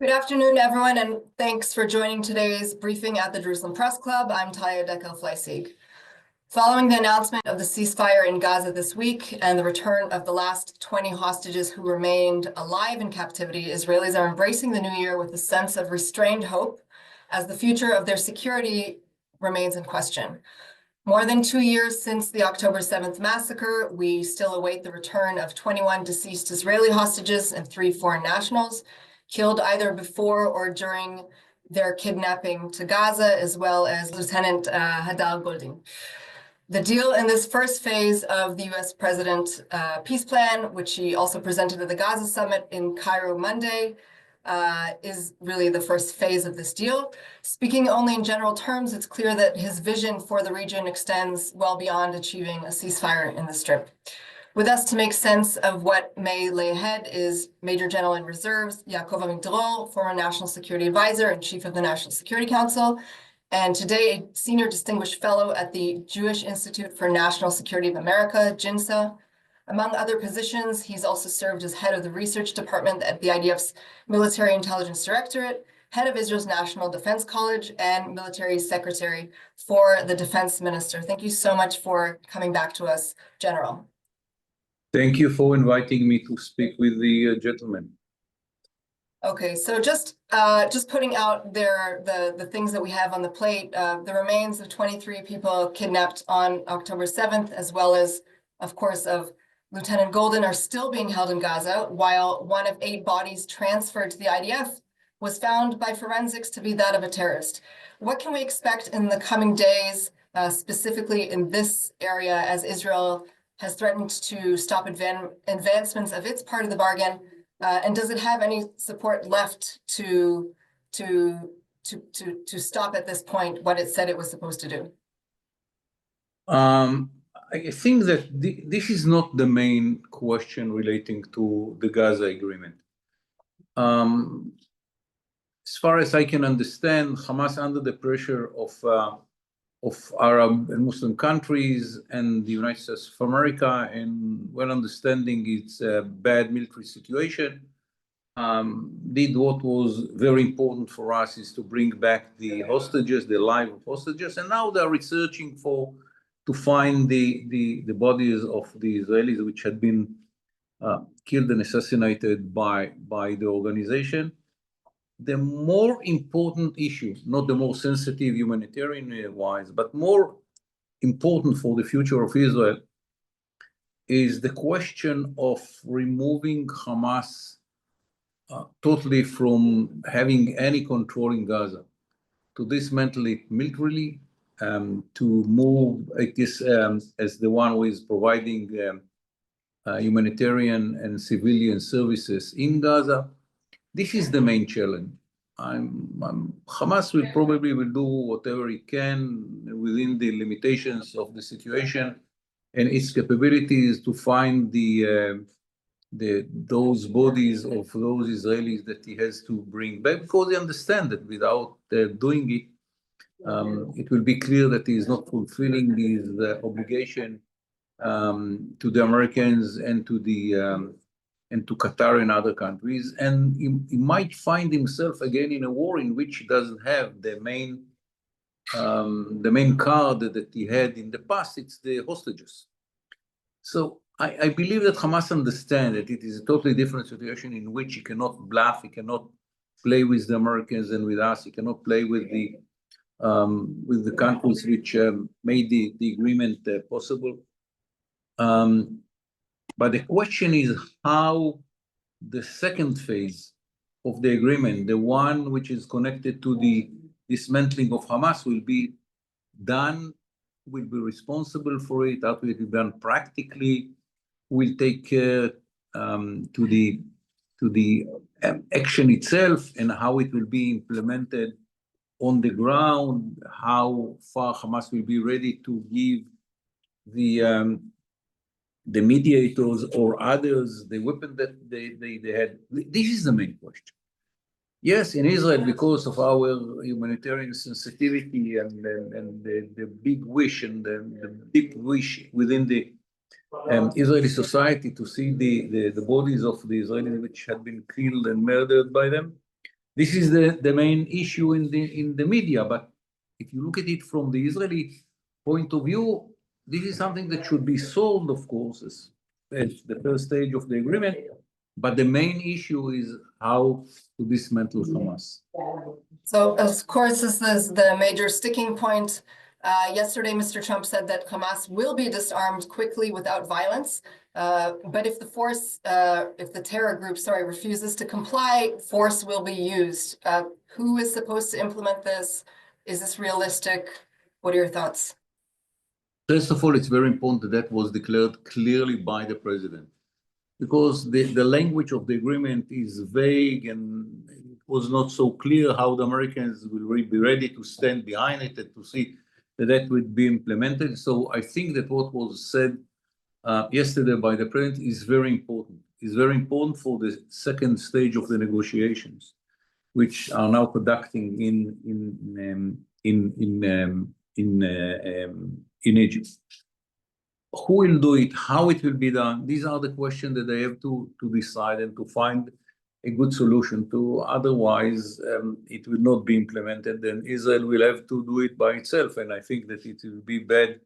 Good afternoon, everyone, and thanks for joining today's briefing at the Jerusalem Press Club. I'm Talia Dekel-Fleissig. Following the announcement of the ceasefire in Gaza this week and the return of the last 20 hostages who remained alive in captivity, Israelis are embracing the new year with a sense of restrained hope as the future of their security remains in question. More than 2 years since the October 7th massacre, we still await the return of 21 deceased Israeli hostages and 3 foreign nationals, killed either before or during their kidnapping to Gaza, as well as Lieutenant Hadar Goldin. The deal in this first phase of the US President peace plan, which he also presented at the Gaza summit in Cairo Monday, is really the first phase of this deal. Speaking only in general terms, it's clear that his vision for the region extends well beyond achieving a ceasefire in the Strip. With us to make sense of what may lay ahead is Major General in Reserves, Yaakov Amidror, former National Security Advisor and Chief of the National Security Council, and today a Senior Distinguished Fellow at the Jewish Institute for National Security of America, JINSA. Among other positions, he's also served as head of the research department at the IDF's Military Intelligence Directorate, head of Israel's National Defense College, and military secretary for the defense minister. Thank you so much for coming back to us, General. Thank you for inviting me to speak with the gentleman. Okay, so just putting out there the things that we have on the plate, the remains of 23 people kidnapped on October 7th, as well as, of course, of Lieutenant Goldin, are still being held in Gaza, while one of 8 bodies transferred to the IDF was found by forensics to be that of a terrorist. What can we expect in the coming days, specifically in this area, as Israel has threatened to stop advancements of its part of the bargain, and does it have any support left to stop at this point what it said it was supposed to do? I think that this is not the main question relating to the Gaza agreement. As far as I can understand, Hamas, under the pressure of Arab and Muslim countries and the United States of America, and well understanding its bad military situation, did what was very important for us, is to bring back the hostages, the live hostages, and now they're researching to find the bodies of the Israelis which had been killed and assassinated by the organization. The more important issue, not the more sensitive humanitarian-wise, but more important for the future of Israel, is the question of removing Hamas totally from having any control in Gaza, to dismantle it militarily, to move it is, as the one who is providing humanitarian and civilian services in Gaza. This is the main challenge. Hamas will probably do whatever it can within the limitations of the situation and its capabilities to find those bodies of those Israelis that he has to bring back, because they understand that without doing it, it will be clear that he is not fulfilling his obligation to the Americans and to Qatar and other countries, and he might find himself again in a war in which he doesn't have the main card that he had in the past. It's the hostages. So I believe that Hamas understands that it is a totally different situation in which he cannot bluff, he cannot play with the Americans and with us, he cannot play with the countries which made the agreement possible. But the question is how the second phase of the agreement, the one which is connected to the dismantling of Hamas, will be done, will be responsible for it, how it will be done practically, will take care to the action itself and how it will be implemented on the ground, how far Hamas will be ready to give the mediators or others the weapon that they had. This is the main question. Yes, in Israel, because of our humanitarian sensitivity and the big wish and the deep wish within the Israeli society to see the bodies of the Israelis which had been killed and murdered by them, This is the main issue in the media. But if you look at it from the Israeli point of view, this is something that should be solved, of course, as the first stage of the agreement. But the main issue is how to dismantle Hamas. So, of course, this is the major sticking point. Yesterday, Mr. Trump said that Hamas will be disarmed quickly without violence. But if the terror group, refuses to comply, force will be used. Who is supposed to implement this? Is this realistic? What are your thoughts? First of all, it's very important that that was declared clearly by the president, because the language of the agreement is vague and it was not so clear how the Americans will be ready to stand behind it and to see that that would be implemented. So I think that what was said yesterday by the president is very important. It's very important for the second stage of the negotiations, which are now conducting in Egypt. Who will do it? How it will be done? These are the questions that they have to decide and to find a good solution to. Otherwise, it will not be implemented. Then Israel will have to do it by itself. And I think that it will be bad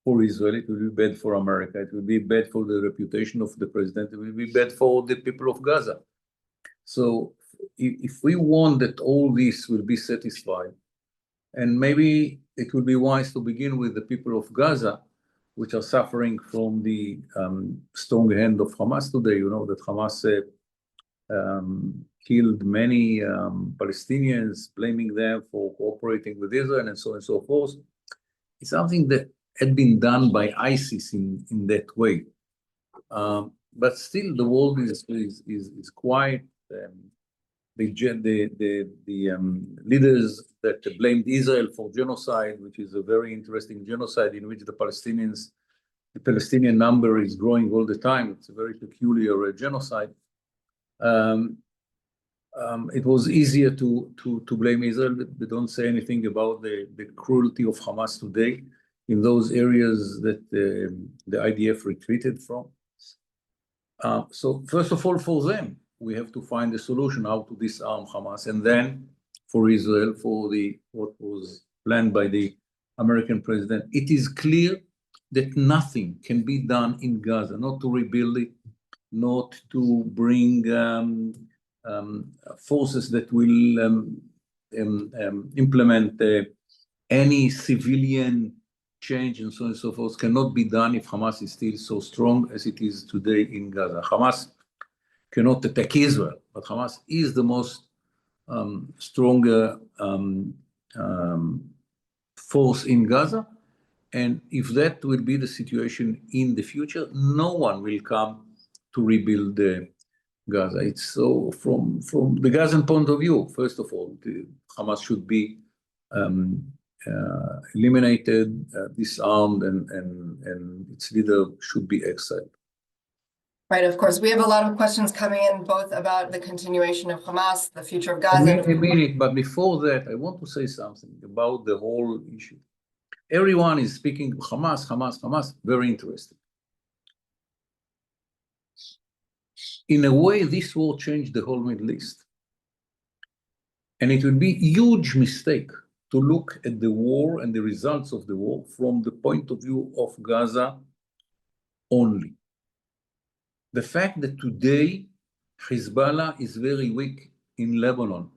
for Israel. It will be bad for America. It will be bad for the reputation of the president. It will be bad for the people of Gaza. So if we want that all this will be satisfied, and maybe it will be wise to begin with the people of Gaza, which are suffering from the strong hand of Hamas today. You know that Hamas killed many Palestinians, blaming them for cooperating with Israel and so on and so forth. It's something that had been done by ISIS in that way. But still, the world is quite. The leaders that blamed Israel for genocide, which is a very interesting genocide in which the Palestinian number is growing all the time. It's a very peculiar genocide. It was easier to blame Israel. They don't say anything about the cruelty of Hamas today in those areas that the IDF retreated from. So first of all, for them, we have to find a solution how to disarm Hamas, and then for Israel, for what was planned by the American president. It is clear that nothing can be done in Gaza, not to rebuild it, not to bring forces that will implement any civilian change and so on and so forth, cannot be done if Hamas is still so strong as it is today in Gaza. Hamas cannot attack Israel, but Hamas is the most stronger force in Gaza. And if that will be the situation in the future, no one will come to rebuild Gaza. It's so from the Gazan point of view, first of all, Hamas should be eliminated, disarmed, and its leader should be exiled. Right, of course. We have a lot of questions coming in, both about the continuation of Hamas, the future of Gaza. A minute, but before that, I want to say something about the whole issue. Everyone is speaking Hamas, Hamas, Hamas, very interesting. In a way, this will change the whole Middle East. And it will be a huge mistake to look at the war and the results of the war from the point of view of Gaza only. The fact that today Hezbollah is very weak in Lebanon,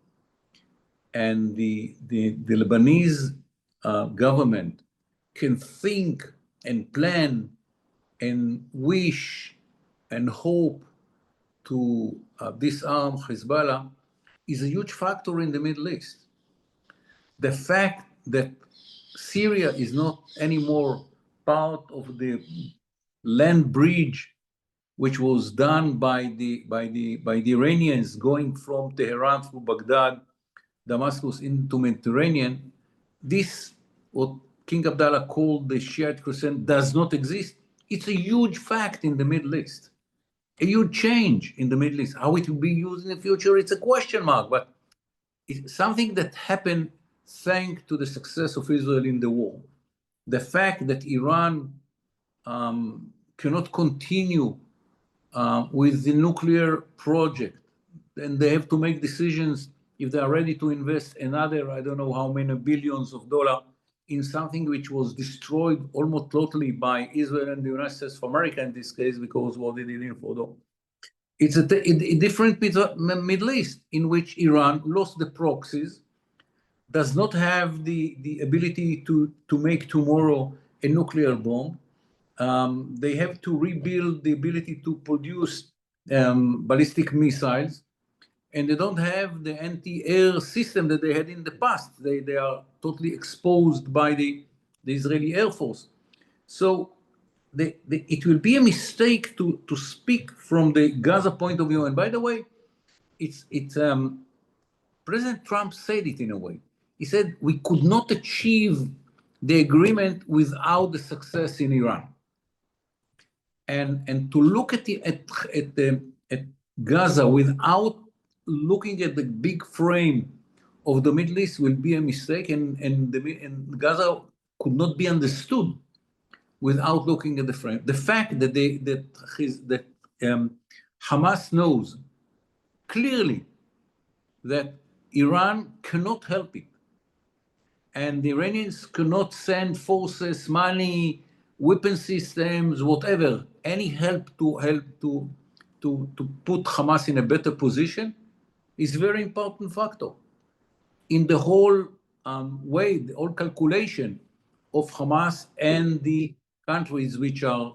and the Lebanese government can think and plan and wish and hope to disarm Hezbollah is a huge factor in the Middle East. The fact that Syria is not anymore part of the land bridge which was done by the Iranians going from Tehran through Baghdad, Damascus into Mediterranean, this, what King Abdullah called the Shiite Crescent, does not exist. It's a huge fact in the Middle East, a huge change in the Middle East. How it will be used in the future, it's a question mark, but it's something that happened thanks to the success of Israel in the war. The fact that Iran cannot continue with the nuclear project, and they have to make decisions if they are ready to invest another, I don't know how many billions of dollars in something which was destroyed almost totally by Israel and the United States of America in this case, because what they did in Fordo. It's a different Middle East in which Iran lost the proxies, does not have the ability to make tomorrow a nuclear bomb. They have to rebuild the ability to produce ballistic missiles, and they don't have the anti-air system that they had in the past. They are totally exposed by the Israeli Air Force. So it will be a mistake to speak from the Gaza point of view. And by the way, President Trump said it in a way. He said we could not achieve the agreement without the success in Iran. And to look at Gaza without looking at the big frame of the Middle East will be a mistake, and Gaza could not be understood without looking at the frame. The fact that Hamas knows clearly that Iran cannot help it, and the Iranians cannot send forces, money, weapon systems, whatever, any help to put Hamas in a better position is a very important factor in the whole way, the whole calculation of Hamas and the countries which are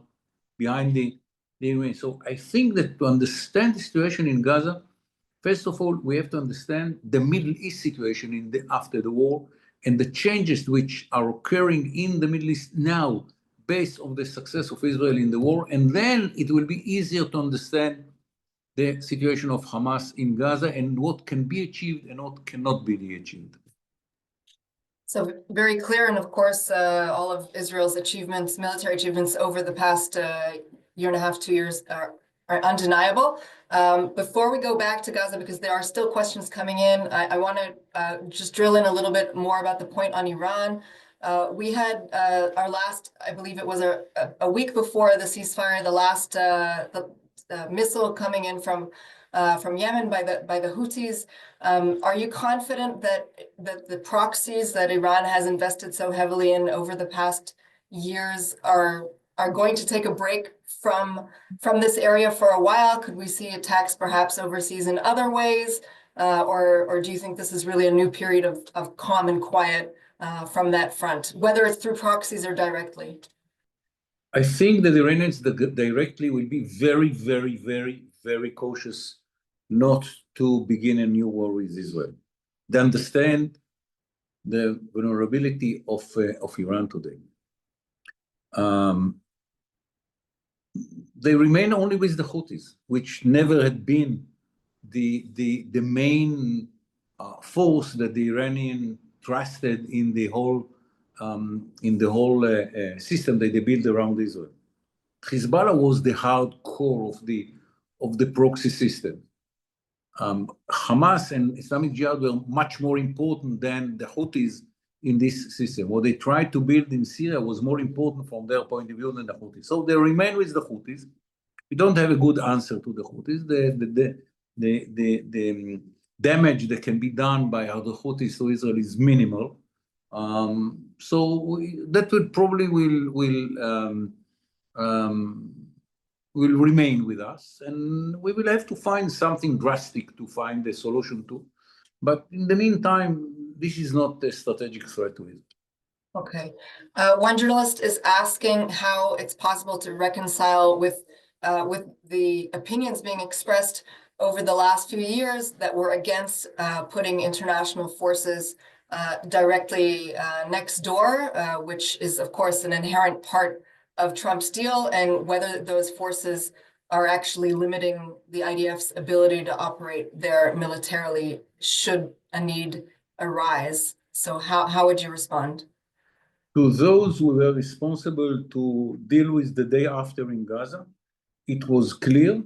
behind the Iranians. So I think that to understand the situation in Gaza, first of all, we have to understand the Middle East situation after the war and the changes which are occurring in the Middle East now based on the success of Israel in the war. And then it will be easier to understand the situation of Hamas in Gaza and what can be achieved and what cannot be achieved. So very clear, and of course, all of Israel's achievements, military achievements over the past year and a half, 2 years are undeniable. Before we go back to Gaza, because there are still questions coming in, I want to just drill in a little bit more about the point on Iran. We had our last, I believe it was a week before the ceasefire, the last missile coming in from Yemen by the Houthis. Are you confident that the proxies that Iran has invested so heavily in over the past years are going to take a break from this area for a while? Could we see attacks perhaps overseas in other ways? Or do you think this is really a new period of calm and quiet from that front, whether it's through proxies or directly? I think that the Iranians directly will be very, very, very, very cautious not to begin a new war with Israel. They understand the vulnerability of Iran today. They remain only with the Houthis, which never had been the main force that the Iranian trusted in the whole system that they built around Israel. Hezbollah was the hardcore of the proxy system. Hamas and Islamic Jihad were much more important than the Houthis in this system. What they tried to build in Syria was more important from their point of view than the Houthis. So they remain with the Houthis. We don't have a good answer to the Houthis. The damage that can be done by the Houthis to Israel is minimal. So that would probably will remain with us, and we will have to find something drastic to find a solution to. But in the meantime, this is not a strategic threat to Israel. Okay. One journalist is asking how it's possible to reconcile with the opinions being expressed over the last few years that were against putting international forces directly next door, which is, of course, an inherent part of Trump's deal, and whether those forces are actually limiting the IDF's ability to operate there militarily should a need arise. So how would you respond? To those who were responsible to deal with the day after in Gaza, it was clear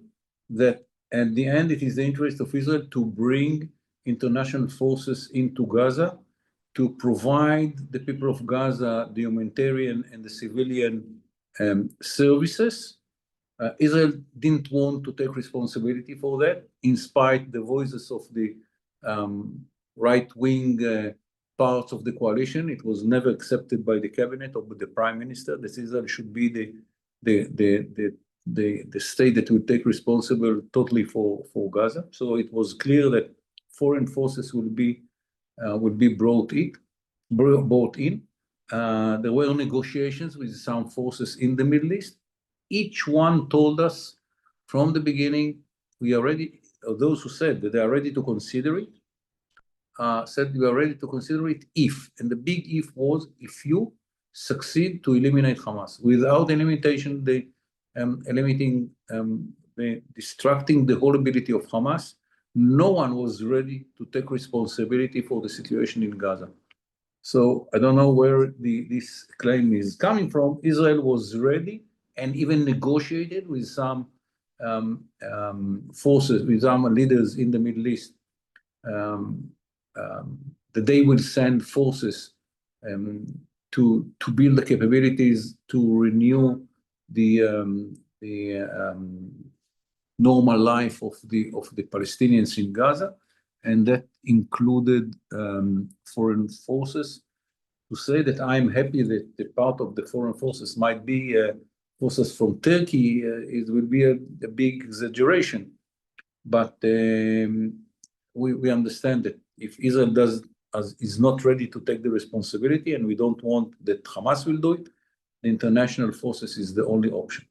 that at the end it is the interest of Israel to bring international forces into Gaza to provide the people of Gaza the humanitarian and the civilian services. Israel didn't want to take responsibility for that, in spite of the voices of the right-wing parts of the coalition. It was never accepted by the cabinet or by the prime minister that Israel should be the state that will take responsible totally for Gaza. So it was clear that foreign forces will be brought in. There were negotiations with some forces in the Middle East. Each one told us from the beginning, we are ready, those who said that they are ready to consider it, said we are ready to consider it if, and the big if was if you succeed to eliminate Hamas. Without the limitation, distracting the whole ability of Hamas, no one was ready to take responsibility for the situation in Gaza. So I don't know where this claim is coming from. Israel was ready and even negotiated with some forces, with some leaders in the Middle East, that they will send forces to build the capabilities to renew the normal life of the Palestinians in Gaza, and that included foreign forces. To say that I'm happy that the part of the foreign forces might be forces from Turkey, it will be a big exaggeration. But we understand that if Israel is not ready to take the responsibility, and we don't want that Hamas will do it, the international forces is the only option.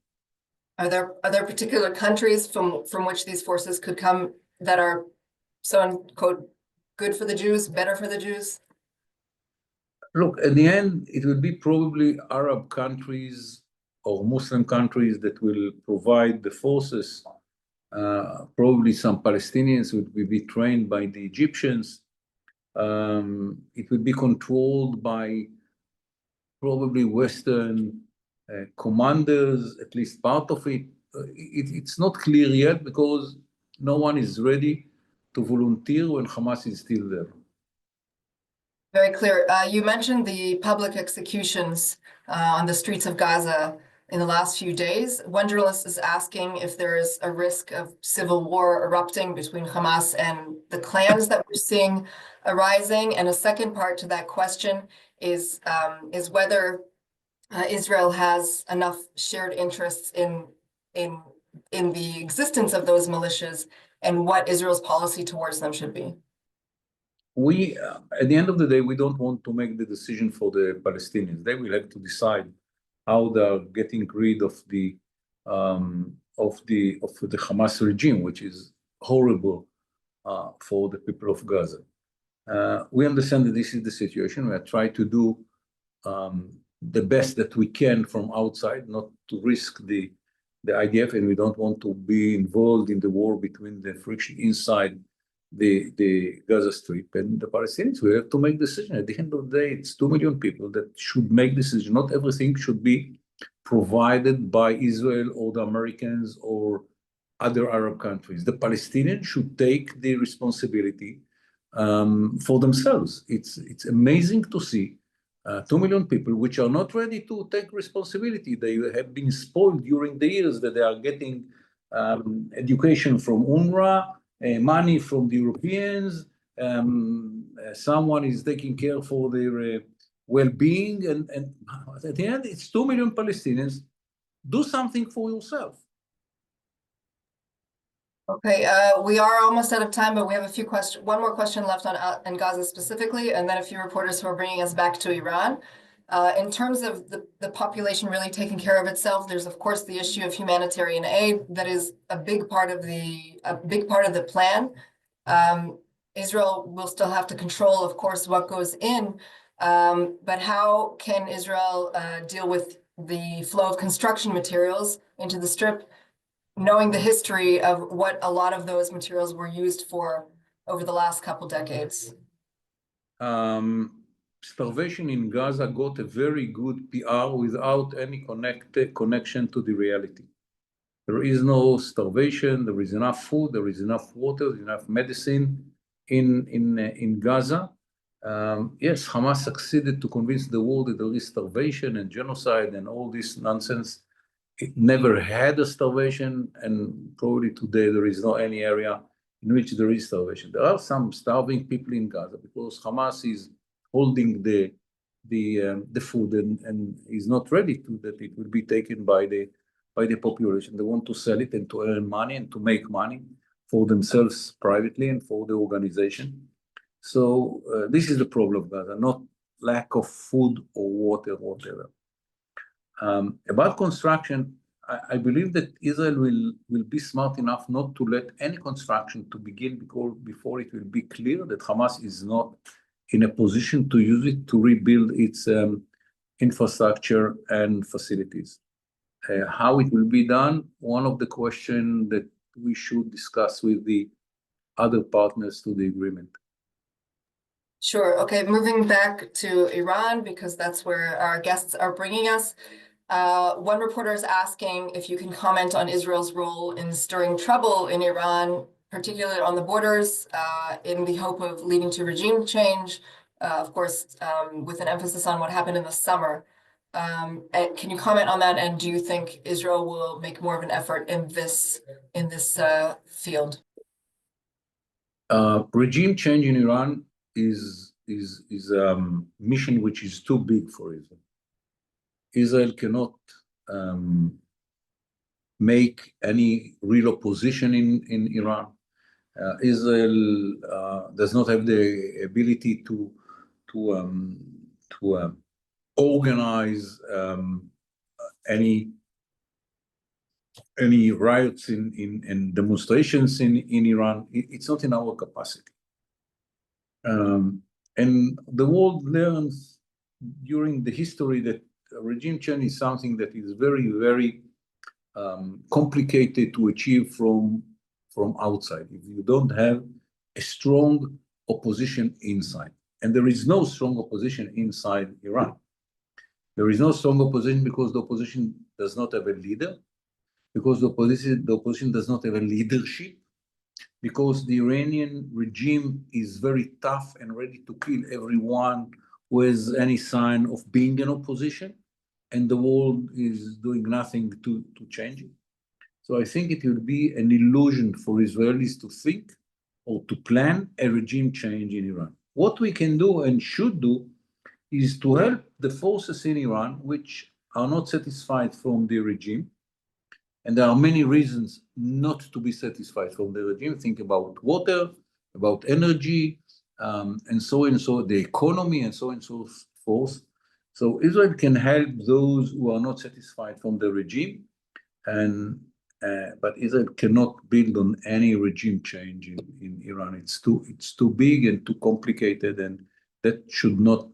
Are there particular countries from which these forces could come that are, so unquote, good for the Jews, better for the Jews? Look, at the end, it will be probably Arab countries or Muslim countries that will provide the forces. Probably some Palestinians will be trained by the Egyptians. It will be controlled by probably Western commanders, at least part of it. It's not clear yet because no one is ready to volunteer when Hamas is still there. Very clear. You mentioned the public executions on the streets of Gaza in the last few days. One journalist is asking if there is a risk of civil war erupting between Hamas and the clans that we're seeing arising. And a second part to that question is whether Israel has enough shared interests in the existence of those militias and what Israel's policy towards them should be. We, at the end of the day, we don't want to make the decision for the Palestinians. They will have to decide how they are getting rid of the Hamas regime, which is horrible for the people of Gaza. We understand that this is the situation. We are trying to do the best that we can from outside, not to risk the IDF, and we don't want to be involved in the war between the friction inside the Gaza Strip and the Palestinians. We have to make decisions. At the end of the day, it's 2 million people that should make decisions. Not everything should be provided by Israel or the Americans or other Arab countries. The Palestinians should take the responsibility for themselves. It's amazing to see 2 million people which are not ready to take responsibility. They have been spoiled during the years that they are getting education from UNRWA, money from the Europeans, someone is taking care for their well-being, and at the end, it's 2 million Palestinians. Do something for yourself. Okay, we are almost out of time, but we have a few questions. One more question left on Gaza specifically, and then a few reporters who are bringing us back to Iran. In terms of the population really taking care of itself, there's of course the issue of humanitarian aid that is a big part of the plan. Israel will still have to control, of course, what goes in, but how can Israel deal with the flow of construction materials into the Strip, knowing the history of what a lot of those materials were used for over the last couple decades? Starvation in Gaza got a very good PR without any connection to the reality. There is no starvation, there is enough food, there is enough water, there is enough medicine in Gaza. Yes, Hamas succeeded to convince the world that there is starvation and genocide and all this nonsense. It never had a starvation, and probably today there is no any area in which there is starvation. There are some starving people in Gaza because Hamas is holding the food and is not ready to that it will be taken by the population. They want to sell it and to earn money and to make money for themselves privately and for the organization. So this is the problem of Gaza, not lack of food or water or whatever. About construction, I believe that Israel will be smart enough not to let any construction to begin before it will be clear that Hamas is not in a position to use it to rebuild its infrastructure and facilities. How it will be done, one of the questions that we should discuss with the other partners to the agreement. Sure. Okay, moving back to Iran, because that's where our guests are bringing us. One reporter is asking if you can comment on Israel's role in stirring trouble in Iran, particularly on the borders, in the hope of leading to regime change, of course, with an emphasis on what happened in the summer. And can you comment on that? And do you think Israel will make more of an effort in this field? Regime change in Iran is a mission which is too big for Israel. Israel cannot make any real opposition in Iran. Israel does not have the ability to organize any riots and demonstrations in Iran. It's not in our capacity. And the world learns during the history that regime change is something that is very, very complicated to achieve from outside. If you don't have a strong opposition inside, and there is no strong opposition inside Iran. There is no strong opposition because the opposition does not have a leader, because the opposition does not have a leadership, because the Iranian regime is very tough and ready to kill everyone who has any sign of being an opposition, and the world is doing nothing to change it. So I think it will be an illusion for Israelis to think or to plan a regime change in Iran. What we can do and should do is to help the forces in Iran which are not satisfied from the regime. And there are many reasons not to be satisfied from the regime. Think about water, about energy, and so on, the economy, and so on and so forth. So Israel can help those who are not satisfied from the regime, but Israel cannot build on any regime change in Iran. It's too big and too complicated, and that should not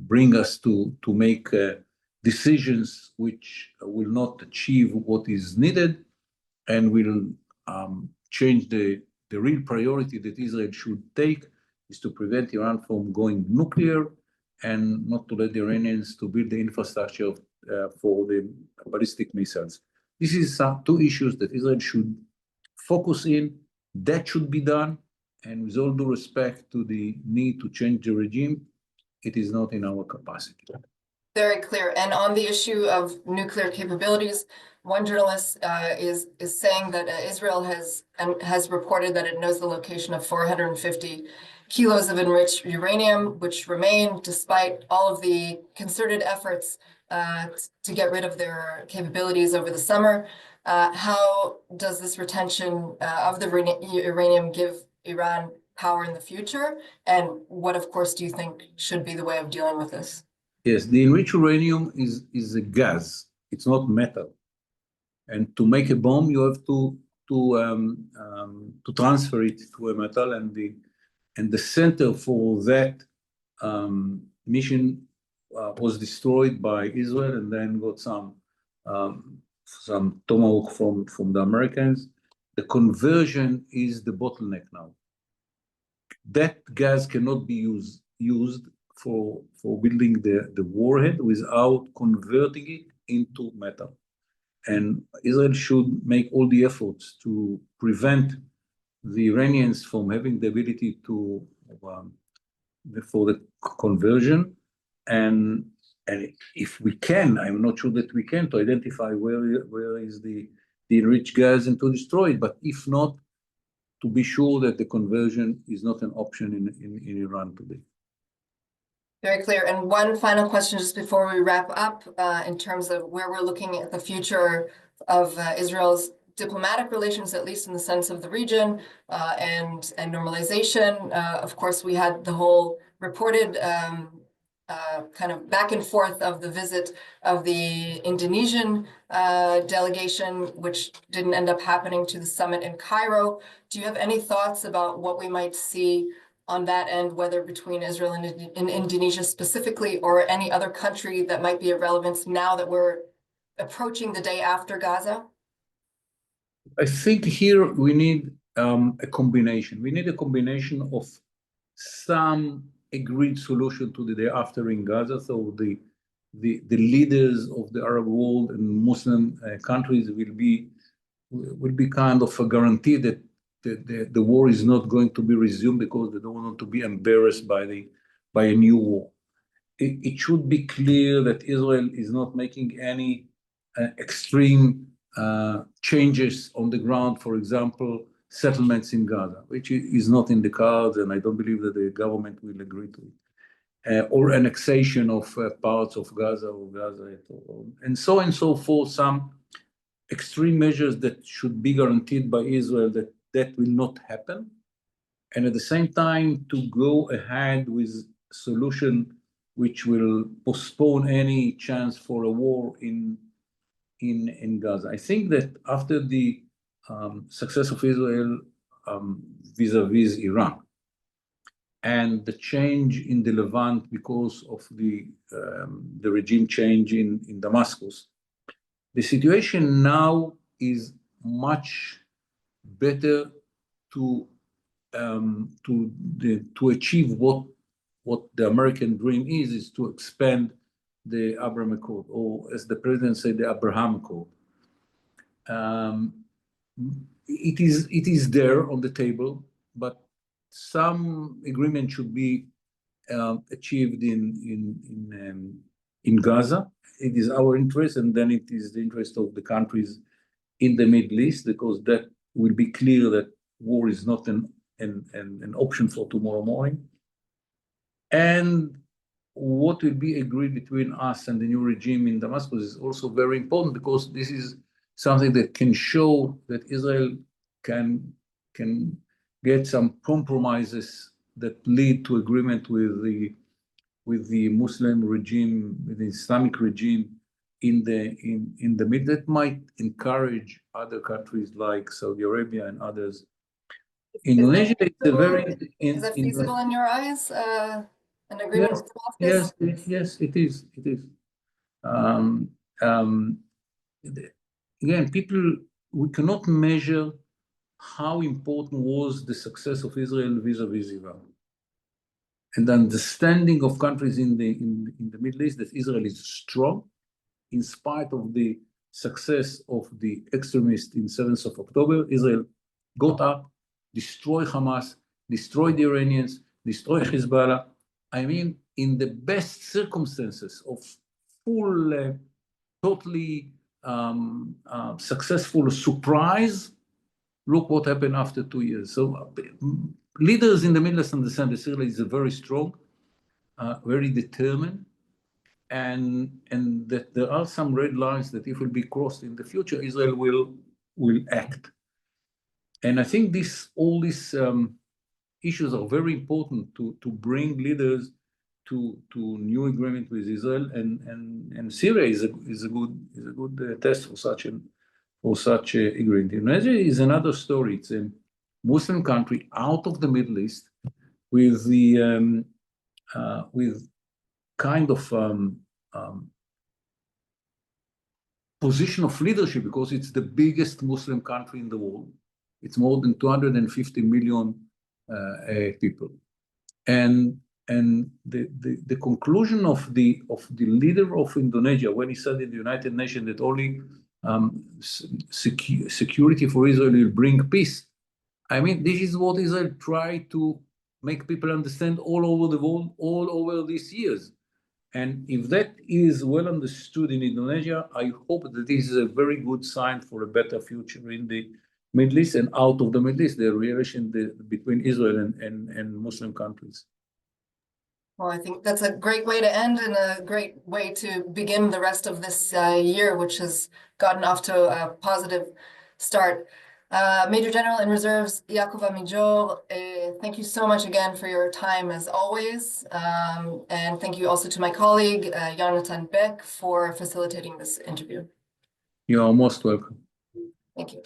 bring us to make decisions which will not achieve what is needed and will change the real priority that Israel should take is to prevent Iran from going nuclear and not to let the Iranians to build the infrastructure for the ballistic missiles. This is two issues that Israel should focus in. That should be done. And with all due respect to the need to change the regime, it is not in our capacity. Very clear. And on the issue of nuclear capabilities, one journalist is saying that Israel has reported that it knows the location of 450 kilos of enriched uranium, which remain despite all of the concerted efforts to get rid of their capabilities over the summer. How does this retention of the uranium give Iran power in the future? And what, of course, do you think should be the way of dealing with this? Yes, the enriched uranium is a gas. It's not metal. And to make a bomb, you have to transfer it to a metal, and the center for that mission was destroyed by Israel, and then got some tomahawk from the Americans. The conversion is the bottleneck now. That gas cannot be used for building the warhead without converting it into metal. And Israel should make all the efforts to prevent the Iranians from having the ability to for the conversion. And if we can, I'm not sure that we can, to identify where is the enriched gas and to destroy it. But if not, to be sure that the conversion is not an option in Iran today. Very clear. And one final question just before we wrap up, in terms of where we're looking at the future of Israel's diplomatic relations, at least in the sense of the region, and normalization. Of course, we had the whole reported kind of back and forth of the visit of the Indonesian delegation, which didn't end up happening, to the summit in Cairo. Do you have any thoughts about what we might see on that end, whether between Israel and Indonesia specifically, or any other country that might be of relevance now that we're approaching the day after Gaza? I think here we need a combination. We need a combination of some agreed solution to the day after in Gaza. So the leaders of the Arab world and Muslim countries will be kind of a guarantee that the war is not going to be resumed, because they don't want to be embarrassed by a new war. It should be clear that Israel is not making any extreme changes on the ground. For example, settlements in Gaza, which is not in the cards, and I don't believe that the government will agree to it, or annexation of parts of Gaza or Gaza, and so on and so forth. Some extreme measures that should be guaranteed by Israel that will not happen, and at the same time to go ahead with a solution which will postpone any chance for a war in Gaza. I think that after the success of Israel vis-a-vis Iran, and the change in the Levant because of the regime change in Damascus, the situation now is much better to achieve what the American dream is to expand the Abraham Accord, or as the president said, the Abraham Accord. It is there on the table, but some agreement should be achieved in Gaza. It is our interest, and then it is the interest of the countries in the Middle East, because that will be clear that war is not an option for tomorrow morning. And what will be agreed between us and the new regime in Damascus is also very important, because this is something that can show that Israel can get some compromises that lead to agreement with the Muslim regime, with the Islamic regime in the Middle. That might encourage other countries like Saudi Arabia and others. Indonesia is a very is that feasible in your eyes? An agreement with yes, it is. Again, we cannot measure how important was the success of Israel vis-a-vis Iran. And the understanding of countries in the Middle East that Israel is strong, in spite of the success of the extremists in 7th of October. Israel got up, destroyed Hamas, destroyed the Iranians, destroyed Hezbollah. I mean, in the best circumstances of full, totally successful surprise. Look what happened after 2 years. So leaders in the Middle East understand that Israel is very strong, very determined, and that there are some red lines that if will be crossed in the future, Israel will act. And I think all these issues are very important to bring leaders to new agreement with Israel, and Syria is a good test for such a agreement. Indonesia is another story. It's a Muslim country out of the Middle East with kind of position of leadership, because it's the biggest Muslim country in the world. It's more than 250 million people, and the conclusion of the leader of Indonesia when he said in the United Nations that only security for Israel will bring peace. I mean, this is what Israel tried to make people understand all over the world, all over these years. And if that is well understood in Indonesia, I hope that this is a very good sign for a better future in Middle East and out of the Middle East, the relation between Israel and Muslim countries. Well, I think that's a great way to end and a great way to begin the rest of this year, which has gotten off to a positive start. Major General in Reserves, Yaakov Amidror, thank you so much again for your time as always. And thank you also to my colleague, Jonathan Beck, for facilitating this interview. You are most welcome. Thank you.